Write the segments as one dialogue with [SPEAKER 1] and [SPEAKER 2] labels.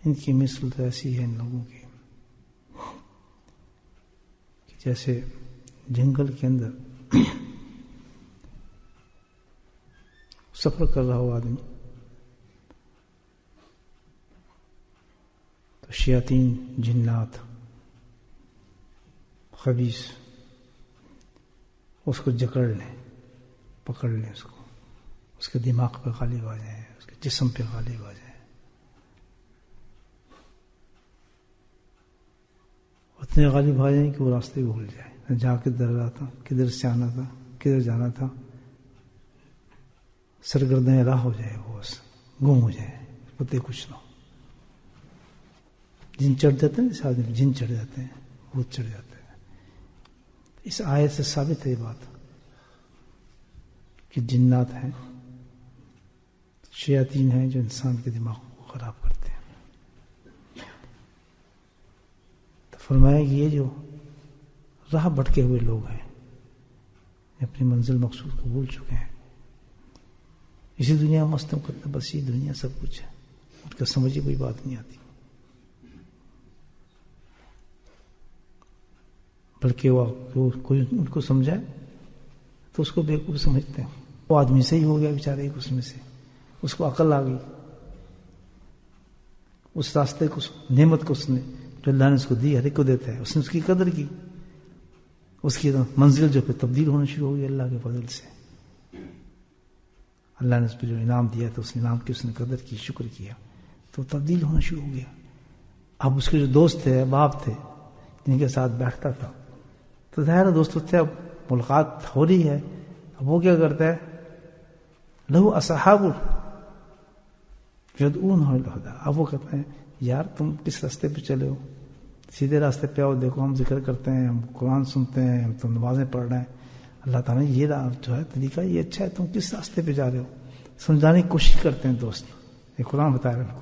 [SPEAKER 1] ان کی مثل تو ایسی ہے ان لوگوں کی کہ جیسے جنگل کے اندر سفر کر رہا ہو آدمی تو شیاطین جنات خبیث اس کو جکڑ لیں، پکڑ لیں، اس کو، اس کے دماغ پہ غالب آ جائیں، اس کے جسم پہ غالب آ جائیں، اتنے غالب آ جائیں کہ وہ راستے بھول جائے، جا کے در رہا تھا، کدھر سے آنا تھا، کدھر جانا تھا، سرگردیں راہ ہو جائے، وہ بس گم ہو جائے، پتہ کچھ نہ ہو۔ جن چڑھ جاتے ہیں، اس آدمی جن چڑھ جاتے ہیں، بھوت چڑھ جاتے ہیں۔ اس آیت سے ثابت ہے یہ بات کہ جنات ہیں، شیاطین ہیں جو انسان کے دماغ کو خراب کرتے ہیں۔ تو فرمایا کہ یہ جو راہ بھٹکے ہوئے لوگ ہیں، اپنی منزل مقصود کو بھول چکے ہیں، اسی دنیا میں مست کرتے، بس یہ دنیا سب کچھ ہے، ان کا سمجھے کوئی بات نہیں آتی، بلکہ وہ کوئی ان کو سمجھائے تو اس کو بیوقوف سمجھتے ہیں۔ وہ آدمی سے ہی ہو گیا بیچارے ایک، اس میں سے اس کو عقل آ گئی، اس راستے کو، نعمت کو اس نے جو اللہ نے اس کو دی، ہر ایک کو دیتا ہے، اس نے اس کی قدر کی، اس کی منزل جو پہ تبدیل ہونا شروع ہو گئی اللہ کے فضل سے۔ اللہ نے اس پہ جو انعام دیا تھا، اس انعام کی اس نے قدر کی، شکر کیا، تو تبدیل ہونا شروع ہو گیا۔ اب اس کے جو دوست تھے، احباب تھے، جن کے ساتھ بیٹھتا تھا، تو ظاہر دوست تھے، اب ملاقات ہو رہی ہے، اب وہ کیا کرتا ہے، لہو اصحاب یدعونہ الی الہدی، اب وہ کہتے ہیں یار تم کس راستے پہ چلے ہو، سیدھے راستے پہ آؤ، دیکھو ہم ذکر کرتے ہیں، ہم قرآن سنتے ہیں، ہم تو نمازیں پڑھ رہے ہیں، اللہ تعالیٰ نے یہ جو ہے طریقہ یہ اچھا ہے، تم کس راستے پہ جا رہے ہو، سمجھانے کی کوشش کرتے ہیں دوست، یہ قرآن بتا رہے ہیں ان کو۔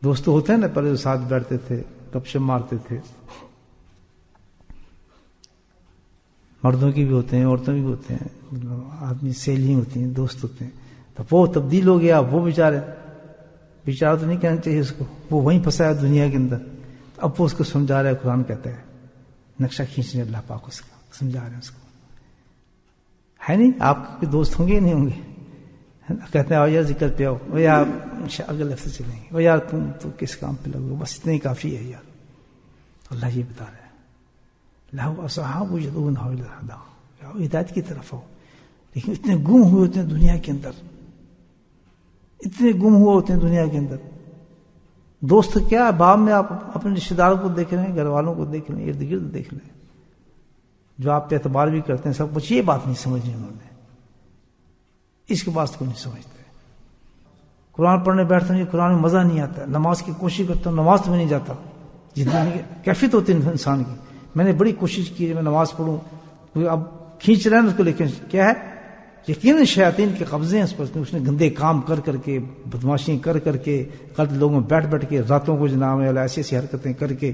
[SPEAKER 1] دوست تو ہوتے ہیں نا پہلے جو ساتھ بیٹھتے تھے، گپ شپ مارتے تھے، مردوں کی بھی ہوتے ہیں، عورتوں کی بھی ہوتے ہیں، آدمی سہیلیاں ہوتی ہیں، دوست ہوتے ہیں، تو وہ تبدیل ہو گیا، وہ بیچارہ تو نہیں کہنا چاہیے اس کو، وہ وہیں پھنسا ہے دنیا کے اندر، اب وہ اس کو سمجھا رہا ہے، قرآن کہتا ہے، نقشہ کھینچنے اللہ پاک اس کا سمجھا رہے ہیں اس کو، ہے نہیں؟ آپ کے دوست ہوں گے یا نہیں ہوں گے؟ کہتے ہیں آؤ یار ذکر پہ آؤ، وہ یار اگلے ہفتے چلیں گے، وہ یار تم تو کس کام پہ لگو، بس اتنا ہی کافی ہے یار۔ اللہ یہ بتا رہے ہیں لہو اصحاب یدعونہ الی الہدی، ہدایت کی طرف آؤ، لیکن اتنے گم ہوئے ہوتے ہیں دنیا کے اندر، اتنے گم ہوئے ہوتے ہیں دنیا کے اندر۔ دوست کیا ہے، باب میں آپ اپنے رشتے داروں کو دیکھ رہے ہیں، گھر والوں کو دیکھ لیں، ارد گرد دیکھ لیں، جو آپ پہ اعتبار بھی کرتے ہیں، سب کچھ، یہ بات نہیں سمجھی انہوں نے، اس کے بعد کو نہیں سمجھتے۔ قرآن پڑھنے بیٹھتا ہوں، قرآن میں مزہ نہیں آتا، نماز کی کوشش کرتا ہوں، نماز تو میں نہیں جاتا، جتنی کیفیت ہوتی ہے انسان کی، میں نے بڑی کوشش کی میں نماز پڑھوں، اب کھینچ رہے ہیں اس کو، لیکن کیا ہے، یقیناً شیاطین کے قبضے ہیں اس پر، اس نے گندے کام کر کر کے، بدماشی کر کر کے، غلط لوگوں میں بیٹھ بیٹھ کے، راتوں کو جناب ایسی ایسی حرکتیں کر کے،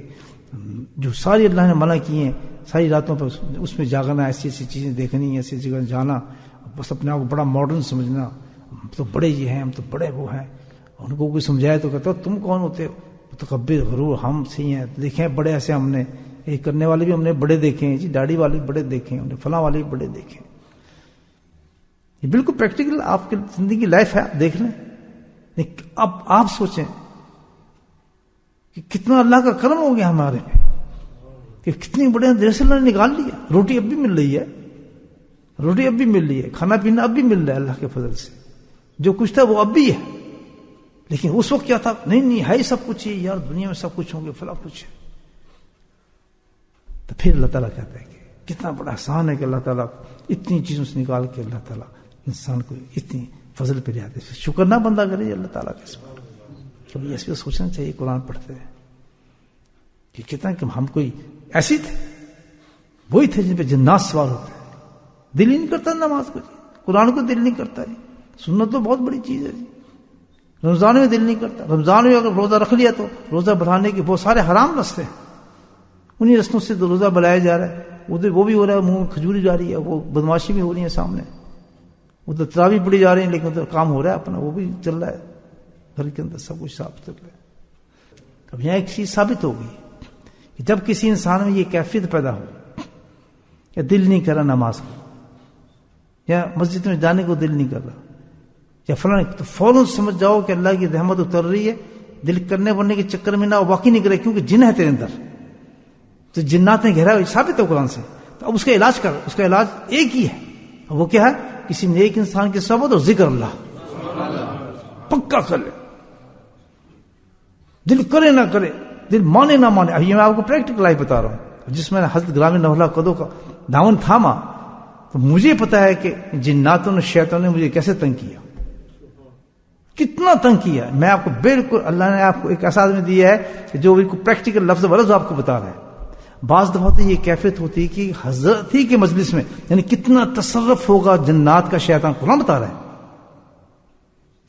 [SPEAKER 1] جو ساری اللہ نے منع کی ہیں، ساری راتوں پر اس میں جاگنا، ایسی ایسی چیزیں دیکھنی، ایسی جگہ جانا، بس اپنے آپ کو بڑا ماڈرن سمجھنا، ہم تو بڑے یہ ہیں، ہم تو بڑے وہ ہیں، ان کو کوئی سمجھائے تو کہتا تم کون ہوتے ہو، متکبر غرور، ہم صحیح ہیں، دیکھیں بڑے ایسے ہم نے، یہ کرنے والے بھی ہم نے بڑے دیکھے ہیں جی، داڑھی والے بھی بڑے دیکھے ہیں، ہم نے فلاں والے بھی بڑے دیکھے ہیں۔ یہ بالکل پریکٹیکل آپ کی زندگی کی لائف ہے، آپ دیکھ لیں۔ لیکن اب آپ سوچیں کہ کتنا اللہ کا کرم ہو گیا ہمارے پہ، کہ کتنی بڑے دیر سے اللہ نے نکال لیا، روٹی اب بھی مل رہی ہے، روٹی اب بھی مل رہی ہے، کھانا پینا اب بھی مل رہا ہے اللہ کے فضل سے، جو کچھ تھا وہ اب بھی ہے۔ لیکن اس وقت کیا تھا، نہیں ہے سب کچھ، یار دنیا میں سب کچھ ہوں گے، فلاں کچھ ہے۔ تو پھر اللہ تعالیٰ کہتا ہے کہ کتنا بڑا احسان ہے کہ اللہ تعالیٰ اتنی چیزوں سے نکال کے اللہ تعالیٰ انسان کو اتنی فضل پہ رہتے، شکر نہ بندہ کرے اللہ تعالیٰ کا، اس پر کبھی ایسے سوچنا چاہیے قرآن پڑھتے ہیں کہ کتنا کہ ہم کوئی ایسی تھے، وہی تھے جن پہ جنات سوار ہوتے ہیں، دل ہی نہیں کرتا نماز کو، قرآن کو دل نہیں کرتا جی، سنت تو بہت بڑی چیز ہے جی، رمضان میں دل نہیں کرتا، رمضان میں اگر روزہ رکھ لیا تو روزہ بڑھانے کے بہت سارے حرام رستے ہیں، انہی رستوں سے روزہ بڑھایا جا رہا ہے، ادھر وہ بھی ہو رہا ہے، منہ میں کھجوری جا رہی ہے، وہ بدماشی بھی ہو رہی ہے سامنے، ادھر تراویح پڑھی جا رہی ہیں، لیکن ادھر کام ہو رہا ہے اپنا، وہ بھی چل رہا ہے، گھر کے اندر سب کچھ صاف چل رہا ہے۔ اب یہاں ایک چیز ثابت ہو گئی کہ جب کسی انسان میں یہ کیفیت پیدا ہو یا دل نہیں کر رہا نماز کو، یا مسجد میں جانے کو دل نہیں کر رہا، یا فلاں، تو فوراً سمجھ جاؤ کہ اللہ کی رحمت اتر رہی ہے. دل کرنے ورنے کے چکر میں نہ واقعی نہیں کرے، کیونکہ جن ہے تیرے اندر، تو جنات نے گھیرا، ثابت ہے قرآن سے. تو اب اس کا علاج کر، اس کا علاج ایک ہی ہے، وہ کیا ہے؟ کسی نیک انسان کی صحبت اور ذکر اللہ پکا کر لے. دل کرے نہ کرے، دل مانے نہ مانے. ابھی میں آپ کو پریکٹیکل لائف بتا رہا ہوں. جس میں نے حضرت غلام نولہ قدو کا دامن تھاما، تو مجھے پتا ہے کہ جناتوں نے، شیطانوں نے مجھے کیسے تنگ کیا، کتنا تنگ کیا. میں آپ کو بالکل، اللہ نے آپ کو ایک ایسا آدمی دیا ہے کہ جو بالکل پریکٹیکل لفظ ورز آپ کو بتا رہا ہے. بعض دفعہ تو یہ کیفیت ہوتی ہے کہ حضرت ہی کے مجلس میں، یعنی کتنا تصرف ہوگا جنات کا. شیطان قرآن بتا رہا ہے،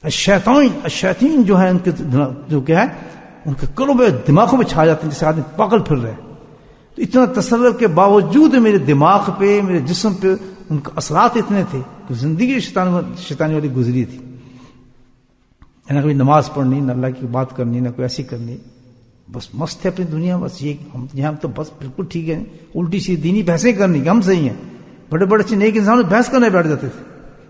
[SPEAKER 1] الشیاطین جو ہے ان کے جو کیا ہے، ان کے قلوب دماغوں میں چھا جاتے ہیں، جیسے آدمی پاگل پھر رہے. تو اتنا تصرف کے باوجود میرے دماغ پہ، میرے جسم پہ ان کے اثرات اتنے تھے کہ زندگی شیطانی والی گزری تھی. نہ کوئی نماز پڑھنی، نہ اللہ کی بات کرنی، نہ کوئی ایسی کرنی، بس مست ہے اپنی دنیا. بس یہ ہم یہاں تو بس بالکل ٹھیک ہے، الٹی سی دینی بحثیں کرنی کہ ہم صحیح ہیں. بڑے بڑے اچھے نیک انسان بحث کرنے بیٹھ جاتے تھے.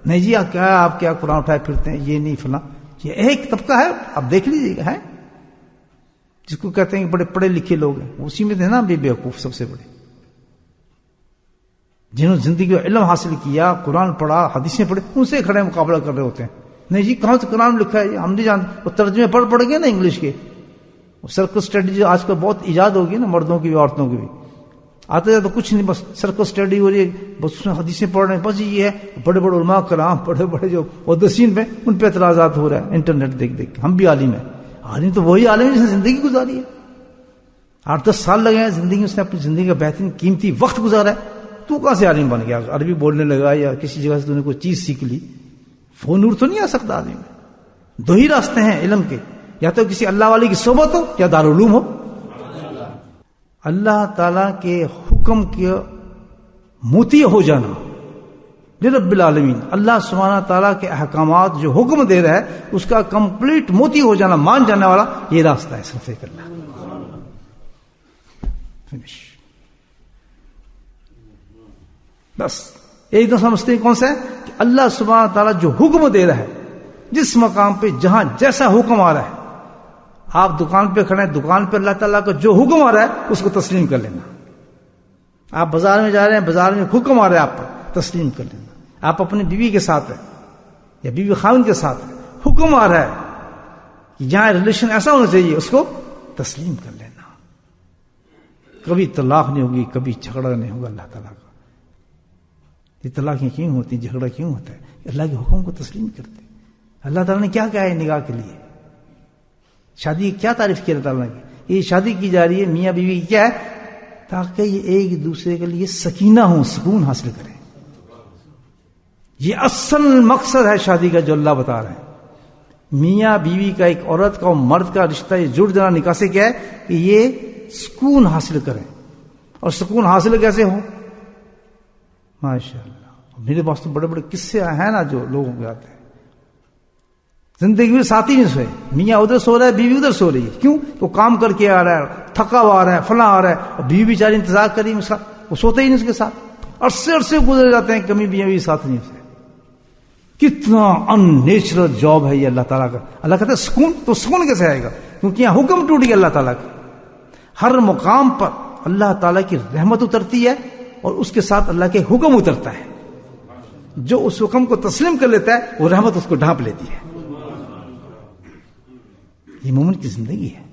[SPEAKER 1] نہیں جی آپ کیا قرآن اٹھائے پھرتے ہیں، یہ نہیں فلاں. یہ ایک طبقہ ہے، آپ دیکھ لیجیے گا، ہے جس کو کہتے ہیں کہ بڑے پڑھے لکھے لوگ ہیں، اسی میں تھے نا بے بیوقوف سب سے بڑے، جنہوں نے زندگی میں علم حاصل کیا، قرآن پڑھا، حدیثیں پڑھے، ان سے کھڑے مقابلہ کر رہے ہوتے ہیں. نہیں جی کہاں سے قرآن لکھا ہے، ہم نہیں جانتے. وہ ترجمے پڑھ گئے نا انگلش کے. سرکل اسٹڈی جو آج کل بہت ایجاد ہوگی نا، مردوں کی بھی عورتوں کی بھی. آتے جاتے کچھ نہیں، بس سرکل اسٹڈی ہو رہی ہے، بس اس میں حدیثیں پڑھ رہے ہیں. بس یہ ہے بڑے بڑے علماء کرام، بڑے بڑے جو محدثین پہ، ان پہ اعتراضات ہو رہا ہے انٹرنیٹ دیکھ دیکھ کے. ہم بھی عالم ہیں. عالم تو وہی عالم ہے جس نے زندگی گزاری ہے. 8-10 سال لگے ہیں زندگی میں، اس نے اپنی زندگی کا بہترین قیمتی وقت گزارا ہے. تو کہاں سے عالم بن گیا؟ عربی بولنے لگا یا کسی جگہ سے تو نے کوئی چیز سیکھ لی، وہ نور تو نہیں آ سکتا آدمی میں. دو ہی راستے ہیں علم کے، یا تو کسی اللہ والے کی صحبت ہو یا دارالعلوم ہو. اللہ تعالیٰ کے حکم کے موتی ہو جانا لرب العالمین، اللہ سبحانہ تعالیٰ کے احکامات جو حکم دے رہا ہے اس کا کمپلیٹ موتی ہو جانا، مان جانے والا، یہ راستہ ہے صرف ایک اللہ. فنش. بس ایک دم سمجھتے ہیں کون سا ہے کہ اللہ سبحانہ تعالیٰ جو حکم دے رہا ہے، جس مقام پہ جہاں جیسا حکم آ رہا ہے، آپ دکان پہ کھڑے ہیں، دکان پہ اللہ تعالیٰ کا جو حکم آ رہا ہے اس کو تسلیم کر لینا. آپ بازار میں جا رہے ہیں، بازار میں حکم آ رہا ہے آپ پر، تسلیم کر لینا. آپ اپنی بیوی کے ساتھ ہیں یا بیوی خاوند کے ساتھ ہیں، حکم آ رہا ہے کہ جہاں ریلیشن ایسا ہونا چاہیے اس کو تسلیم کر لینا. کبھی طلاق نہیں ہوگی، کبھی جھگڑا نہیں ہوگا اللہ تعالیٰ کا. یہ طلاقیں کیوں ہوتی ہیں، جھگڑا کیوں ہوتا ہے؟ اللہ کے حکم کو تسلیم کرتے. اللہ تعالیٰ نے کیا کہا ہے نکاح کے لیے؟ شادی کی کیا تعریف کی اللہ تعالیٰ نے؟ یہ شادی کی جا رہی ہے میاں بیوی کی، کیا ہے؟ تاکہ یہ ایک دوسرے کے لیے سکینہ ہوں، سکون حاصل کریں. یہ اصل مقصد ہے شادی کا جو اللہ بتا رہے ہیں. میاں بیوی کا، ایک عورت کا اور مرد کا رشتہ، یہ جڑ جانا نکاح سے کیا ہے کہ یہ سکون حاصل کریں. اور سکون حاصل کیسے ہو؟ ماشاء اللہ میرے پاس تو بڑے بڑے قصے ہیں نا جو لوگوں کے آتے ہیں. زندگی میں ساتھ ہی نہیں سوئے، میاں ادھر سو رہا ہے، بیوی ادھر سو رہی ہے. کیوں؟ وہ کام کر کے آ رہا ہے، تھکا ہوا آ رہا ہے، فلاں آ رہا ہے، اور بیوی بیچاری انتظار کری اس کا، وہ سوتے ہی نہیں اس کے ساتھ. عرصے گزر جاتے ہیں، کمی بیوی ساتھ نہیں سے. کتنا ان نیچرل جاب ہے یہ اللہ تعالیٰ کا. اللہ کہتا ہے سکون، تو سکون کیسے آئے گا؟ کیونکہ یہاں حکم ٹوٹ گیا اللہ تعالیٰ کا. ہر مقام پر اللہ تعالیٰ کی رحمت اترتی ہے اور اس کے ساتھ اللہ کے حکم اترتا ہے. جو اس حکم کو تسلیم کر لیتا ہے وہ رحمت اس کو ڈھانپ لیتی ہے. یہ مومن کی زندگی ہے.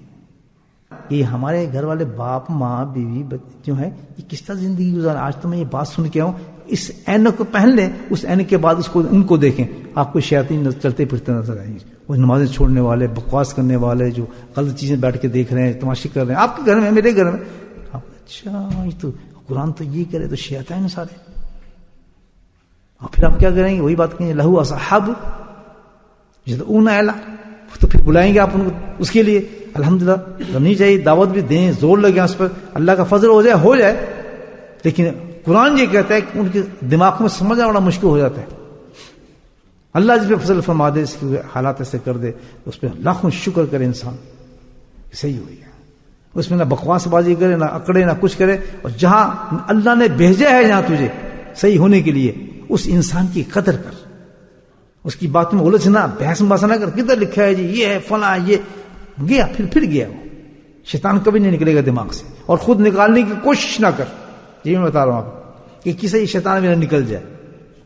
[SPEAKER 1] یہ ہمارے گھر والے باپ ماں بیوی جو ہے یہ کس طرح زندگی گزار. آج تو میں یہ بات سن کے آؤں، اس اینک کو پہن لیں، اس اینک کے بعد ان کو دیکھیں، آپ کو شیاطین چلتے پھرتے نظر آئیں گے. وہ نمازیں چھوڑنے والے، بکواس کرنے والے، جو غلط چیزیں بیٹھ کے دیکھ رہے ہیں، تماشے کر رہے ہیں آپ کے گھر میں، میرے گھر میں. اچھا یہ تو قرآن تو یہ کرے تو شیطان سارے. اور پھر آپ کیا کریں گے؟ وہی بات کہیں لہو اصحاب یدعون الی، تو پھر بلائیں گے آپ ان کو اس کے لیے. الحمدللہ کرنی چاہیے، دعوت بھی دیں، زور لگے اس پر، اللہ کا فضل ہو جائے. لیکن قرآن یہ کہتا ہے کہ ان کے دماغ میں سمجھنا بڑا مشکل ہو جاتا ہے. اللہ جس پہ فضل فرما دے، اس کے حالات ایسے کر دے، اس پہ لاکھوں شکر کرے انسان، صحیح ہو گیا. اس میں نہ بکواس بازی کرے، نہ اکڑے، نہ کچھ کرے، اور جہاں اللہ نے بھیجا ہے جہاں تجھے صحیح ہونے کے لیے، اس انسان کی قدر کر، اس کی بات میں الجھنا، بحث مباحثہ نہ کر، کدھر لکھا ہے جی یہ ہے فلاں، یہ گیا پھر گیا وہ، شیطان کبھی نہیں نکلے گا دماغ سے، اور خود نکالنے کی کوشش نہ کر، یہ میں بتا رہا ہوں آپ کہ کسی شیطان میں نہ نکل جائے،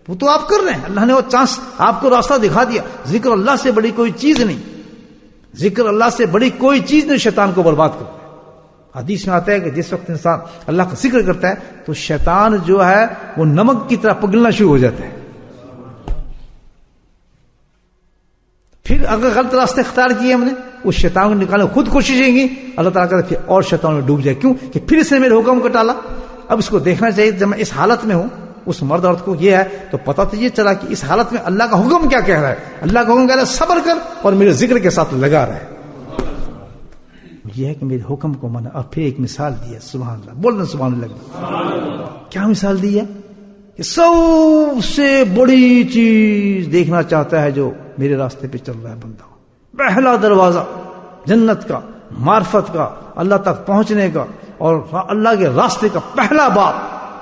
[SPEAKER 1] وہ تو آپ کر رہے ہیں، اللہ نے وہ چانس آپ کو راستہ دکھا دیا، ذکر اللہ سے بڑی کوئی چیز نہیں، ذکر اللہ سے بڑی کوئی چیز نہیں شیطان کو برباد کرتا ہے۔ حدیث میں آتا ہے کہ جس وقت انسان اللہ کا ذکر کرتا ہے تو شیطان جو ہے وہ نمک کی طرح پگھلنا شروع ہو جاتا ہے، پھر اگر غلط راستے اختیار کیے ہم نے، اس شیطان کو نکالنے خود کوششیں گی، اللہ تعالیٰ کہتا ہے پھر اور شیطان میں ڈوب جائے، کیوں کہ پھر اس نے میرے حکم کو ٹالا۔ اب اس کو دیکھنا چاہیے جب میں اس حالت میں ہوں، اس مرد عورت کو یہ ہے تو پتہ تو یہ چلا کہ اس حالت میں اللہ کا حکم کیا کہہ رہا ہے، اللہ کا حکم کہہ رہا ہے صبر کر اور میرے ذکر کے ساتھ لگا رہا ہے، یہ ہے کہ میرے حکم کو مانا۔ اور پھر ایک مثال دی ہے، سبحان اللہ، بولنا سبحان اللہ، کیا مثال دی ہے کہ سب سے بڑی چیز دیکھنا چاہتا ہے جو میرے راستے پہ چل رہا ہے بندہ، پہلا دروازہ جنت کا، معرفت کا، اللہ تک پہنچنے کا اور اللہ کے راستے کا پہلا باب،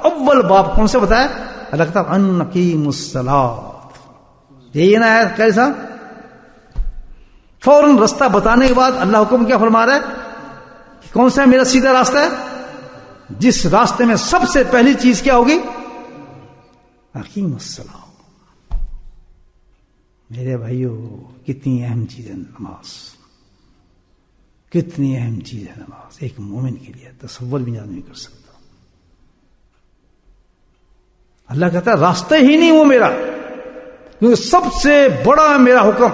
[SPEAKER 1] اول باب کون سے بتایا؟ اللہ کہتا ہے ان اقیموا الصلاۃ، یہی نا ہے کیسا؟ فوراً راستہ بتانے کے بعد اللہ حکم کیا فرما رہا ہے کہ کون سا میرا سیدھا راستہ ہے؟ جس راستے میں سب سے پہلی چیز کیا ہوگی؟ اقیم الصلاۃ۔ میرے بھائیو کتنی اہم چیز ہے نماز، کتنی اہم چیز ہے نماز ایک مومن کے لیے، تصور بھی نہیں کر سکتا۔ اللہ کہتا ہے راستہ ہی نہیں وہ میرا، کیونکہ سب سے بڑا میرا حکم،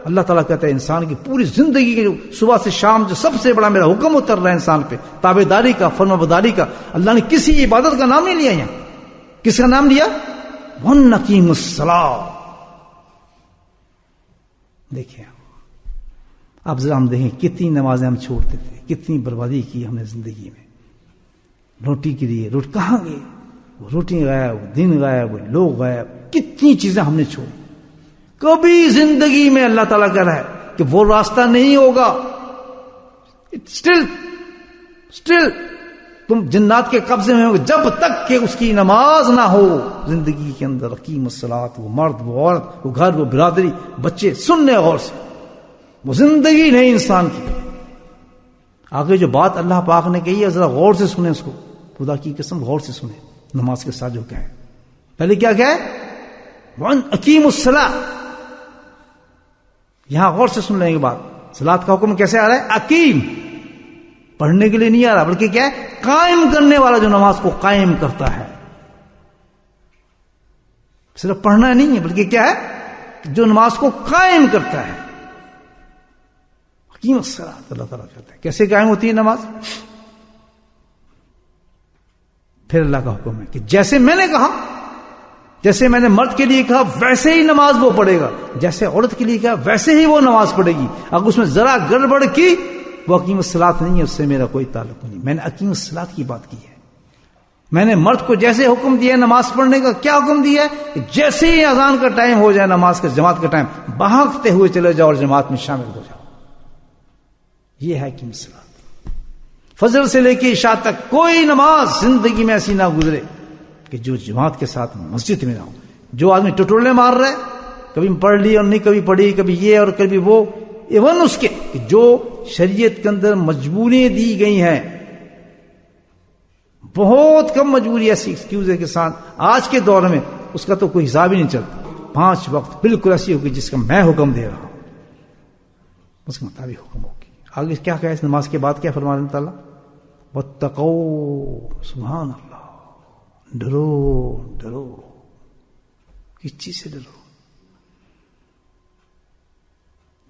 [SPEAKER 1] اللہ تعالیٰ کہتا ہے انسان کی پوری زندگی کے صبح سے شام جو سب سے بڑا میرا حکم اتر رہا ہے انسان پہ، تابع داری کا، فرما برداری کا، اللہ نے کسی عبادت کا نام نہیں لیا یہاں، کس کا نام لیا؟ وَنَقِيمُ الصَّلَاةَ۔ دیکھیں اب ذرا ہم دیکھیں کتنی نمازیں ہم چھوڑتے تھے، کتنی بربادی کی ہم نے زندگی میں، روٹی کے لیے روٹ کہاں گئے، وہ روٹی غائب، وہ دن غائب، وہ لوگ غائب، کتنی چیزیں ہم نے چھوڑی۔ کبھی زندگی میں اللہ تعالیٰ کہہ رہا ہے کہ وہ راستہ نہیں ہوگا، اسٹل تم جنات کے قبضے میں ہوگے جب تک کہ اس کی نماز نہ ہو زندگی کے اندر۔ اقیم الصلاۃ، وہ مرد، وہ عورت، وہ گھر، وہ برادری، بچے، سننے غور سے، وہ زندگی نہیں انسان کی۔ آگے جو بات اللہ پاک نے کہی ہے ذرا غور سے سنیں، اس کو خدا کی قسم غور سے سنیں، نماز کے ساتھ جو کہا ہے، پہلے کیا کہا ہے؟ اقیم الصلاۃ، یہاں غور سے سن لینے کے بعد صلاۃ کا حکم کیسے آ رہا ہے؟ اقیم، پڑھنے کے لیے نہیں آ رہا بلکہ کیا ہے؟ قائم کرنے والا جو نماز کو قائم کرتا ہے، صرف پڑھنا نہیں ہے بلکہ کیا ہے؟ جو نماز کو قائم کرتا ہے۔ اقیم الصلاۃ، اللہ تعالیٰ کہتا ہے کیسے قائم ہوتی ہے نماز؟ پھر اللہ کا حکم ہے کہ جیسے میں نے کہا، جیسے میں نے مرد کے لیے کہا ویسے ہی نماز وہ پڑھے گا، جیسے عورت کے لیے کہا ویسے ہی وہ نماز پڑھے گی۔ اگر اس میں ذرا گڑبڑ کی وہ اقیم الصلاۃ نہیں ہے، اس سے میرا کوئی تعلق نہیں۔ میں نے اقیم الصلاۃ کی بات کی ہے، میں نے مرد کو جیسے حکم دیا ہے نماز پڑھنے کا، کیا حکم دیا ہے؟ جیسے ہی اذان کا ٹائم ہو جائے، نماز کا جماعت کا ٹائم، بھاگتے ہوئے چلے جاؤ اور جماعت میں شامل ہو جاؤ۔ یہ ہے اقیم الصلاۃ۔ فجر سے لے کے عشاء تک کوئی نماز زندگی میں ایسی نہ گزرے کہ جو جماعت کے ساتھ مسجد میں نہ ہو۔ جو آدمی ٹٹولے مار رہا ہے، کبھی پڑھ لی اور نہیں کبھی پڑھی، کبھی یہ اور کبھی وہ، ایون اس کے جو شریعت کے اندر مجبوری دی گئی ہیں، بہت کم مجبوری ایسی ایکسکیوز ہے کہ ساتھ آج کے دور میں اس کا تو کوئی حساب ہی نہیں چلتا، 5 وقت بالکل ایسی ہوگی جس کا میں حکم دے رہا ہوں، اس کے مطابق حکم ہوگی۔ آگے کیا کہا اس نماز کے بعد؟ کیا فرما اللہ تعالیٰ؟ واتقوا، سبحان اللہ، ڈرو ڈرو، کس چیز سے ڈرو؟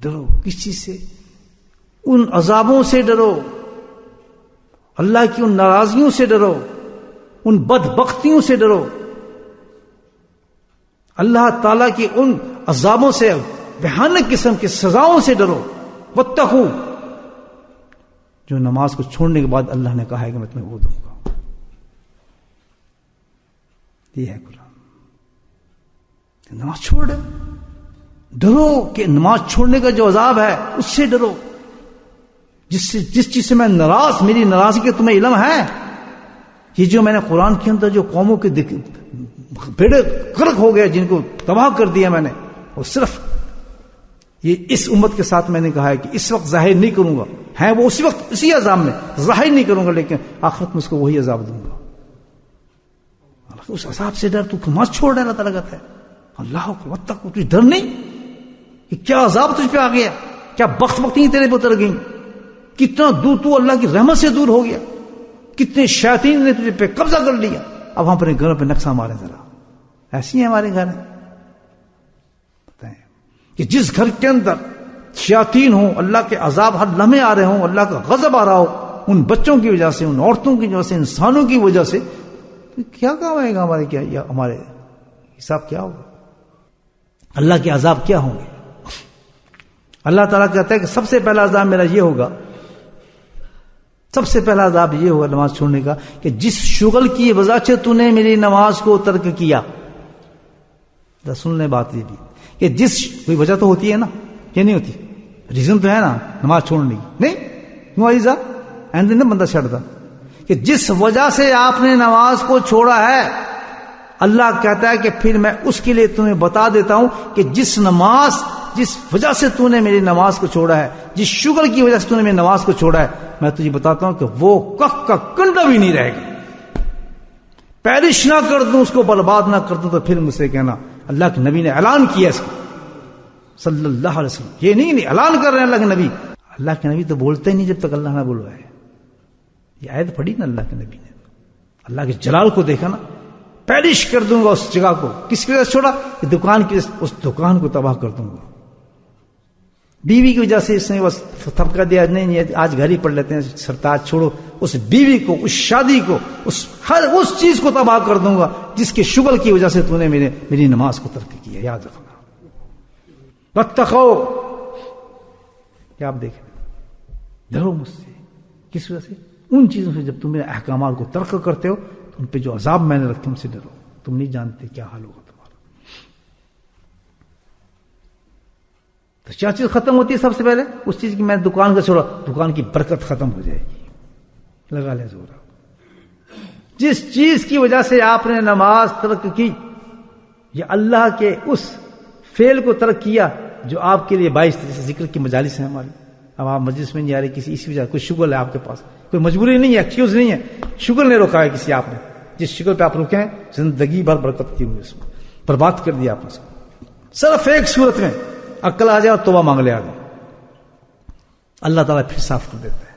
[SPEAKER 1] ڈرو کس چیز سے؟ ان عذابوں سے ڈرو، اللہ کی ان ناراضگیوں سے ڈرو، ان بدبختیوں سے ڈرو، اللہ تعالیٰ کی ان عذابوں سے، بھیانک قسم کی سزاؤں سے ڈرو۔ واتقوا، جو نماز کو چھوڑنے کے بعد اللہ نے کہا ہے کہ میں تمہیں وہ دوں گا، یہ ہے قرآن۔ نماز چھوڑ دے، ڈرو کہ نماز چھوڑنے کا جو عذاب ہے اس سے ڈرو۔ جس چیز سے میں ناراض، میری ناراضگی کا تمہیں علم ہے؟ یہ جو میں نے قرآن کے اندر جو قوموں کے بیڑے غرق ہو گئے، جن کو تباہ کر دیا میں نے، وہ صرف یہ اس امت کے ساتھ میں نے کہا ہے کہ اس وقت ظاہر نہیں کروں گا، ہے وہ اسی وقت اسی عذاب میں ظاہر نہیں کروں گا، لیکن آخرت میں اس کو وہی عذاب دوں گا۔ اس عذاب سے ڈر، تو نماز چھوڑ رہا ہے، اللہ تعالیٰ کہتا ہے اللہ کو واتقوا، تجھے ڈر نہیں کہ کیا عذاب تجھ پہ آ گیا، کیا بخت بختی تیرے پہ اتر گئی، کتنا دور تو اللہ کی رحمت سے دور ہو گیا، کتنے شیاطین نے تجھے پہ قبضہ کر لیا۔ اب ہم اپنے گھروں پہ نقشہ مارے ذرا، ایسی ہیں ہمارے گھر ہیں کہ جس گھر کے اندر شیاطین ہوں، اللہ کے عذاب ہر لمحے آ رہے ہوں، اللہ کا غضب آ رہا ہو، ان بچوں کی وجہ سے، ان عورتوں کی وجہ سے، انسانوں کی وجہ سے، کیا کام آئے گا ہمارے؟ کیا یا ہمارے حساب کیا ہوگا؟ اللہ کے عذاب کیا ہوں گے؟ اللہ تعالیٰ کہتا ہے کہ سب سے پہلا عذاب میرا یہ ہوگا، سب سے پہلا عذاب یہ ہوگا نماز چھوڑنے کا، کہ جس شغل کی وجہ سے تو نے میری نماز کو ترک کیا۔ سن لیں بات یہ بھی کہ جس کوئی وجہ تو ہوتی ہے نا، یہ نہیں ہوتی، ریزن تو ہے نا نماز چھوڑنے کی، نہیں کیوں عزیزہ این دن بندہ چھڑتا، کہ جس وجہ سے آپ نے نماز کو چھوڑا ہے، اللہ کہتا ہے کہ پھر میں اس کے لیے تمہیں بتا دیتا ہوں کہ جس وجہ سے تو نے میری نماز کو چھوڑا ہے، جس شغل کی وجہ سے تو نے میری نماز کو چھوڑا ہے، میں تجھے بتاتا ہوں کہ وہ کک کا کنڈا بھی نہیں رہے گا، پیرش نہ کر دوں، اس کو برباد نہ کر دوں، تو پھر مجھ سے کہنا اللہ کے نبی نے اعلان کیا اس کو صلی اللہ علیہ وسلم، یہ نہیں اعلان کر رہے ہیں اللہ کے نبی۔ اللہ کے نبی تو بولتے ہی نہیں جب تک اللہ نہ بلوائے۔ یہ آیت پڑھی نا اللہ کے نبی نے، اللہ کے جلال کو دیکھا نا، پیرش کر دوں گا اس جگہ کو، کس کی وجہ سے چھوڑا؟ دکان کی، اس دکان کو تباہ کر دوں گا۔ بیوی کی وجہ سے اس نے بس تھپکا دیا، نہیں آج گھر ہی پڑھ لیتے ہیں، سرتاج چھوڑو، اس بیوی کو، اس شادی کو، ہر اس چیز کو تباہ کر دوں گا جس کے شغل کی وجہ سے تو نے میری نماز کو ترک کیا، یاد رکھنا۔ واتقوا، کیا آپ دیکھیں، ڈرو مجھ سے، کس وجہ سے؟ ان چیزوں سے، جب تم میرے احکامات کو ترک کرتے ہو تو ان پہ جو عذاب میں نے رکھے ان سے ڈرو، تم نہیں جانتے کیا حال ہوگا تمہارا۔ تو کیا چیز ختم ہوتی ہے سب سے پہلے؟ اس چیز کی میں دکان کا چھوڑا، دکان کی برکت ختم ہو جائے گی، لگا لے زور۔ جس چیز کی وجہ سے آپ نے نماز ترک کی، یا اللہ کے اس فعل کو ترک کیا جو آپ کے لیے باعث، جیسے ذکر کی مجالس ہیں ہماری، اب آپ مجلس میں نہیں آ رہے کسی اسی وجہ، کوئی شغل ہے آپ کے پاس، کوئی مجبوری نہیں ہے، ایکسکیوز نہیں ہے، شغل نے روکا ہے کسی آپ نے، جس شغل پہ آپ رکے ہیں زندگی بھر برکت کی ہوئی، اس کو برباد کر دیا آپ نے اس کو۔ صرف ایک صورت میں عقل آ جائے اور توبہ مانگ لے آ جائے، اللہ تعالیٰ پھر صاف کر دیتا ہے۔